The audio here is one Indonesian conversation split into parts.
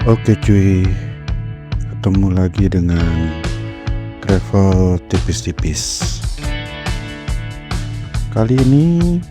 Oke cuy, ketemu lagi dengan travel tipis-tipis. Kali ini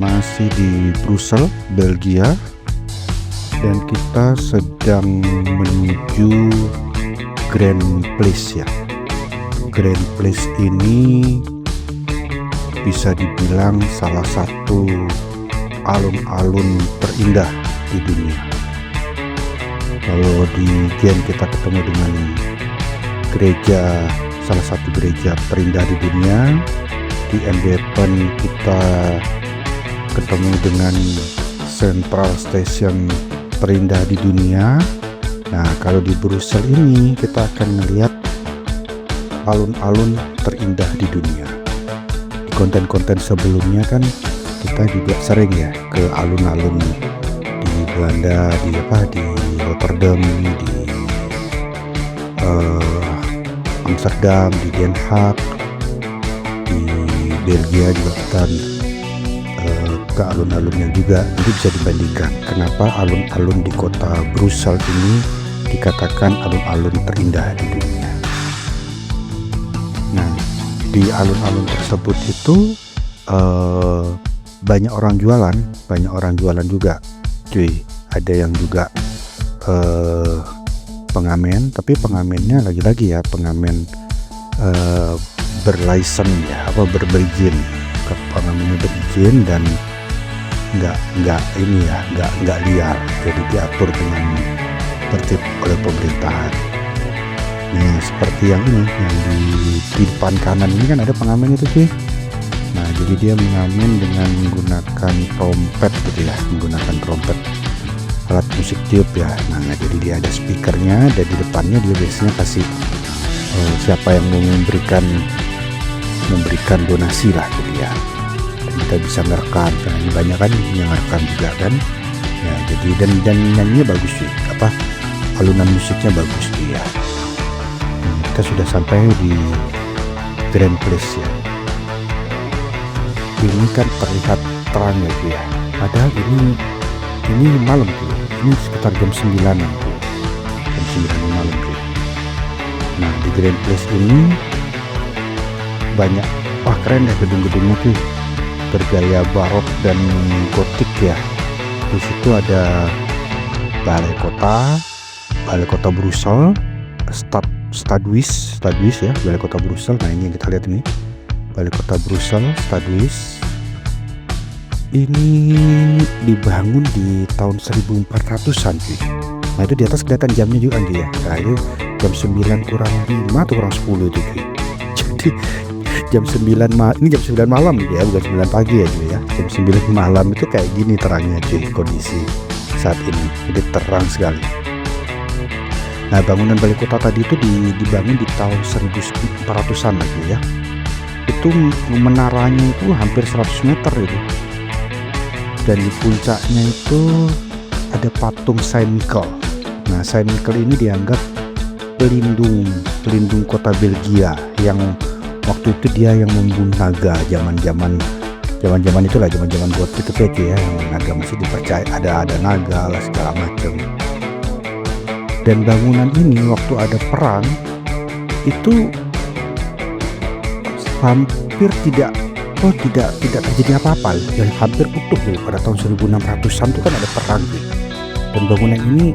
masih di Brussels, Belgia, dan kita sedang menuju Grand Place ya. Grand Place ini bisa dibilang salah satu alun-alun terindah di dunia. Kalau di Gen kita ketemu dengan gereja, salah satu gereja terindah di dunia. Di Antwerpen kita ketemu dengan Central Station terindah di dunia. Nah, kalau di Brussels ini kita akan melihat alun-alun terindah di dunia. Di konten-konten sebelumnya kan kita juga sering ya ke alun-alun di Belanda, di Rotterdam, di Amsterdam, di Den Haag, di Belgia juga kita ke alun-alunnya juga. Jadi bisa dibandingkan kenapa alun-alun di kota Brussels ini dikatakan alun-alun terindah di dunia. Nah, di alun-alun tersebut itu banyak orang jualan juga cuy. Ada yang juga pengamen, tapi pengamennya lagi-lagi ya pengamen berlicense ya, berizin. Pengamennya berizin dan nggak liar, jadi diatur dengan tertib oleh pemerintahan. Nih seperti yang ini, yang di depan kanan ini kan ada pengamen itu sih. Nah, jadi dia mengamen dengan menggunakan trompet gitu ya, menggunakan trompet, alat musik tiup ya. Nah, jadi dia ada speakernya dan di depannya dia biasanya kasih siapa yang mau memberikan donasi lah gitu ya. Dan kita bisa ngerekam, karena ini banyak kan yang ngerekam juga kan. Ya, jadi dan nyanyinya bagus sih, alunan musiknya bagus dia. Kita sudah sampai di Grand Place ya. Ini kan terlihat terang ya dia. Padahal ini malam tuh. Ini sekitar jam 9 tuh. Jam 9 malam tuh. Nah, di Grand Place ini banyak, keren ya gedung-gedungnya tuh. Bergaya barok dan gotik ya. Di situ ada balai kota Brussels, Stadhuis ya, balai kota Brussels. Nah, ini yang kita lihat ini. Balai kota Brussels, Stadhuis. Ini dibangun di tahun 1400-an cuy. Nah, itu di atas kelihatan jamnya juga cuy ya. Nah, itu jam 9 kurang 5 atau kurang 10 itu cuy. Jadi jam 9 ini jam 9 malam gitu ya, bukan 9 pagi ya cuy ya. Jam 9 malam itu kayak gini terangnya cuy, kondisi saat ini. Jadi terang sekali. Nah, bangunan balai kota tadi itu dibangun di tahun 1400-an lagi ya. Itu menaranya itu hampir 100 meter itu, dan di puncaknya itu ada patung Saint Michael. Nah, Saint Michael ini dianggap pelindung kota Belgia, yang waktu itu dia yang membunuh naga zaman itulah, zaman gotik itu ya, yang naga masih dipercaya ada naga lah segala macam. Dan bangunan ini waktu ada perang itu hampir tidak terjadi apa-apa, ya, hampir utuh gitu. Pada tahun 1600-an itu kan ada perang gitu. Dan bangunan ini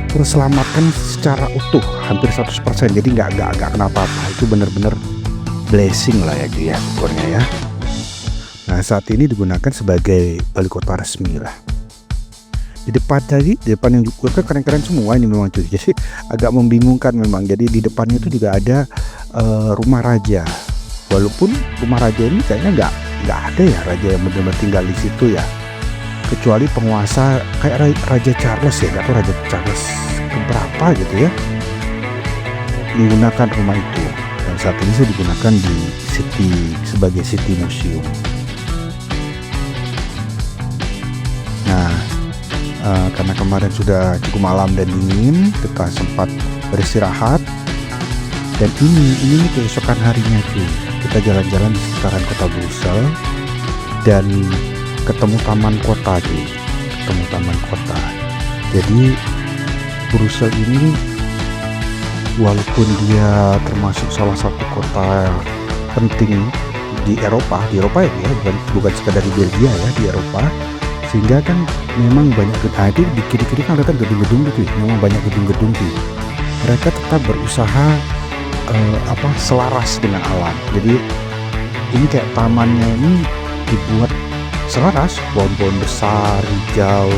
terselamatkan secara utuh hampir 100%, jadi nggak kenapa-apa. Itu benar-benar blessing lah ya gitu ya, syukurnya ya. Nah, saat ini digunakan sebagai balai kota resmi lah. Di depan yang juga keren-keren semua ini memang cuy. Jadi agak membingungkan memang. Jadi di depannya itu juga ada rumah raja. Walaupun rumah raja ini kayaknya nggak ada ya raja yang benar-benar tinggal di situ ya, kecuali penguasa kayak Raja Charles ya, atau Raja Charles keberapa gitu ya, menggunakan rumah itu. Dan saat ini sudah digunakan di sebagai city museum. Nah, karena kemarin sudah cukup malam dan dingin, kita sempat beristirahat. Dan ini keesokan harinya cuy, kita jalan-jalan di sekitaran kota Brussels dan ketemu taman kota cuy, Jadi Brussels ini walaupun dia termasuk salah satu kota penting di Eropa ya, bukan sekadar di Belgia ya, di Eropa, sehingga kan memang banyak itu di kiri-kiri kan ada gedung-gedung gitu, memang banyak gedung-gedung gitu. Mereka tetap berusaha selaras dengan alam. Jadi ini kayak tamannya ini dibuat selaras, pohon-pohon besar, hijau.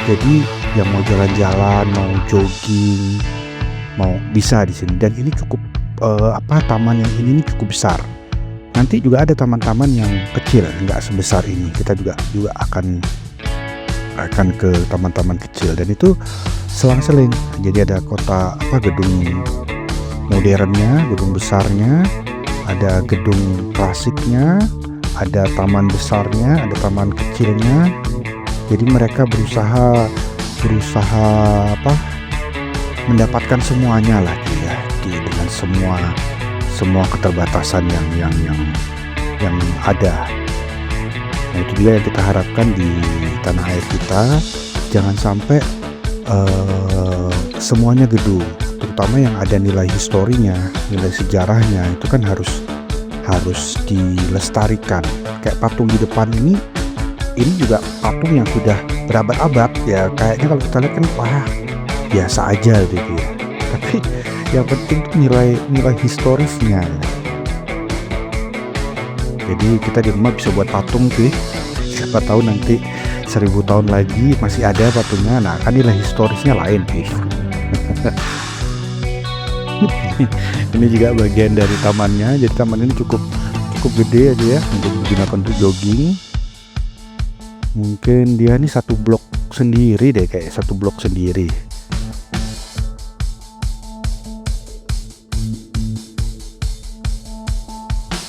Jadi yang mau jalan-jalan, mau jogging, mau bisa di sini. Dan ini cukup taman yang ini cukup besar. Nanti juga ada taman-taman yang kecil, nggak sebesar ini. Kita juga akan ke taman-taman kecil, dan itu selang-seling. Jadi ada gedung modernnya, gedung besarnya, ada gedung klasiknya, ada taman besarnya, ada taman kecilnya. Jadi mereka berusaha mendapatkan semuanya lah ya, dengan semua keterbatasan yang ada. Nah, itu juga yang kita harapkan di tanah air kita, jangan sampai semuanya gedung, terutama yang ada nilai historinya, nilai sejarahnya, itu kan harus dilestarikan. Kayak patung di depan ini juga patung yang sudah berabad-abad ya, kayaknya kalau kita lihat kan biasa aja gitu ya, tapi yang penting nilai historisnya. Jadi kita di rumah bisa buat patung tuh, siapa tahu nanti 1000 tahun lagi masih ada patungnya. Nah kan nilai historisnya lain tuh. Ini juga bagian dari tamannya. Jadi taman ini cukup gede aja ya, untuk digunakan untuk jogging. Mungkin dia nih satu blok sendiri deh, kayak satu blok sendiri.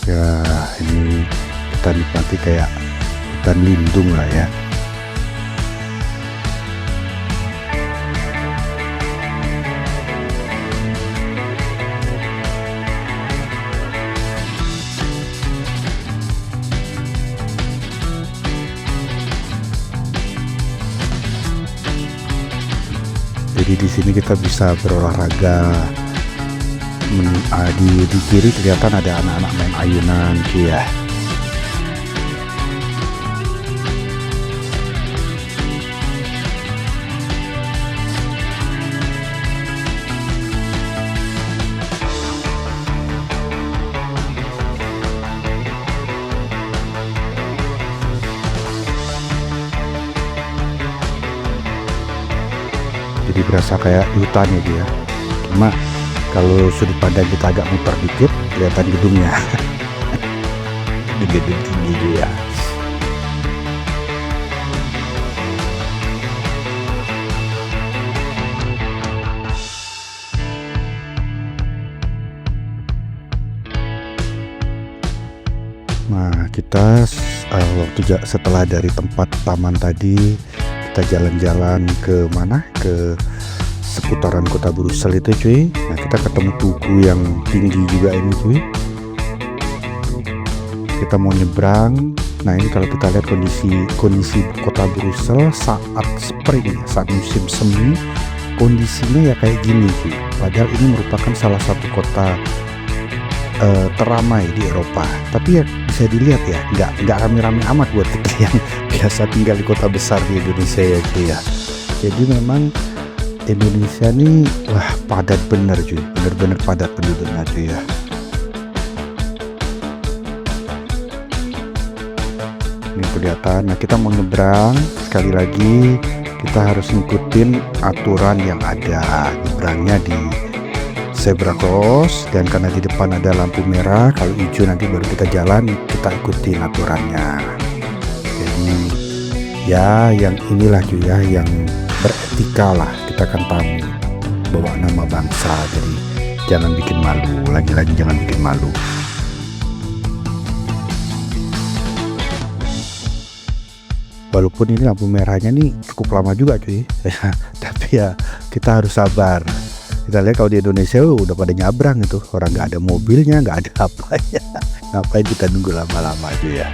Ya ini kita nikmati kayak hutan lindung lah ya. Jadi di sini kita bisa berolahraga. Di kiri kelihatan ada anak-anak main ayunan gitu ya. Jadi berasa kayak di hutan ya dia. Cuma kalau sudut pandang kita agak muter dikit, kelihatan gedungnya. Gedung tinggi dia. Nah, kita setelah dari tempat taman tadi, kita jalan-jalan ke mana? Ke seputaran kota Brussels itu cuy. Nah kita ketemu tugu yang tinggi juga ini cuy. Kita mau nyebrang. Nah ini kalau kita lihat kondisi kota Brussels saat spring, saat musim semi, kondisinya ya kayak gini cuy. Padahal ini merupakan salah satu kota teramai di Eropa. Tapi ya bisa dilihat ya, nggak rame-rame amat buat kita yang biasa tinggal di kota besar di Indonesia ya cuy ya. Jadi memang Indonesia nih padat bener cuy, bener-bener padat penduduknya cuy ya. Ini kelihatan. Nah kita mau nyebrang, sekali lagi kita harus ngikutin aturan yang ada. Nyebrangnya di zebra cross, dan karena di depan ada lampu merah, kalau hijau nanti baru kita jalan, kita ikutin aturannya. Jadi ya yang inilah cuy ya, yang beretika lah. Kita kan tamu bawa nama bangsa, jadi jangan bikin malu, lagi-lagi jangan bikin malu. Walaupun ini lampu merahnya nih cukup lama juga cuy, tapi ya kita harus sabar. Kita lihat kalau di Indonesia udah pada nyabrang itu, orang nggak ada mobilnya, nggak ada apa ya, ngapain kita nunggu lama-lama cuy ya.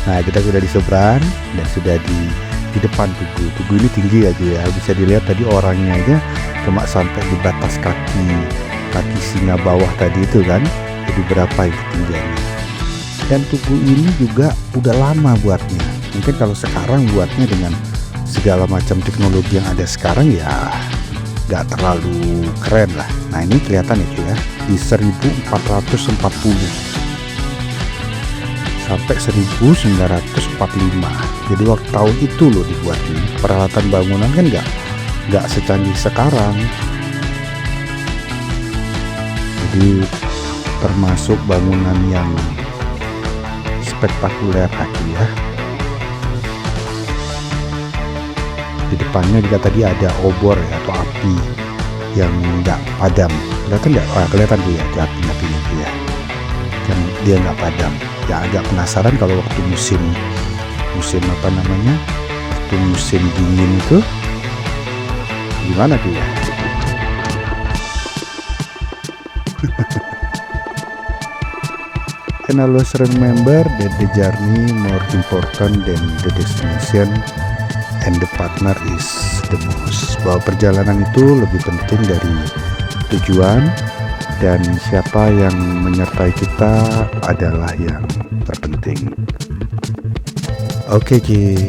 Nah kita sudah di seberang dan sudah di di depan tugu ini tinggi aja ya, bisa dilihat tadi orangnya aja cuma sampai di batas kaki singa bawah tadi itu kan, jadi berapa itu ketinggiannya. Dan tugu ini juga udah lama buatnya, mungkin kalau sekarang buatnya dengan segala macam teknologi yang ada sekarang ya nggak terlalu keren lah. Nah ini kelihatan ya cuy ya, di 1440 sampai 1945, jadi waktu tahun itu loh dibuatnya. Peralatan bangunan kan nggak secanggih sekarang, jadi termasuk bangunan yang spektakuler lagi ya. Di depannya juga tadi ada obor ya, atau api yang nggak padam. Kelihatan nggak? Kelihatan tuh ya, api-apinya tuh ya, yang dia nggak padam. Ya agak penasaran kalau waktu musim apa namanya, waktu musim dingin itu gimana tuh ya. And always remember that the journey more important than the destination and the partner is the most. Bahwa perjalanan itu lebih penting dari tujuan, dan siapa yang menyertai kita adalah yang terpenting. Oke Ki.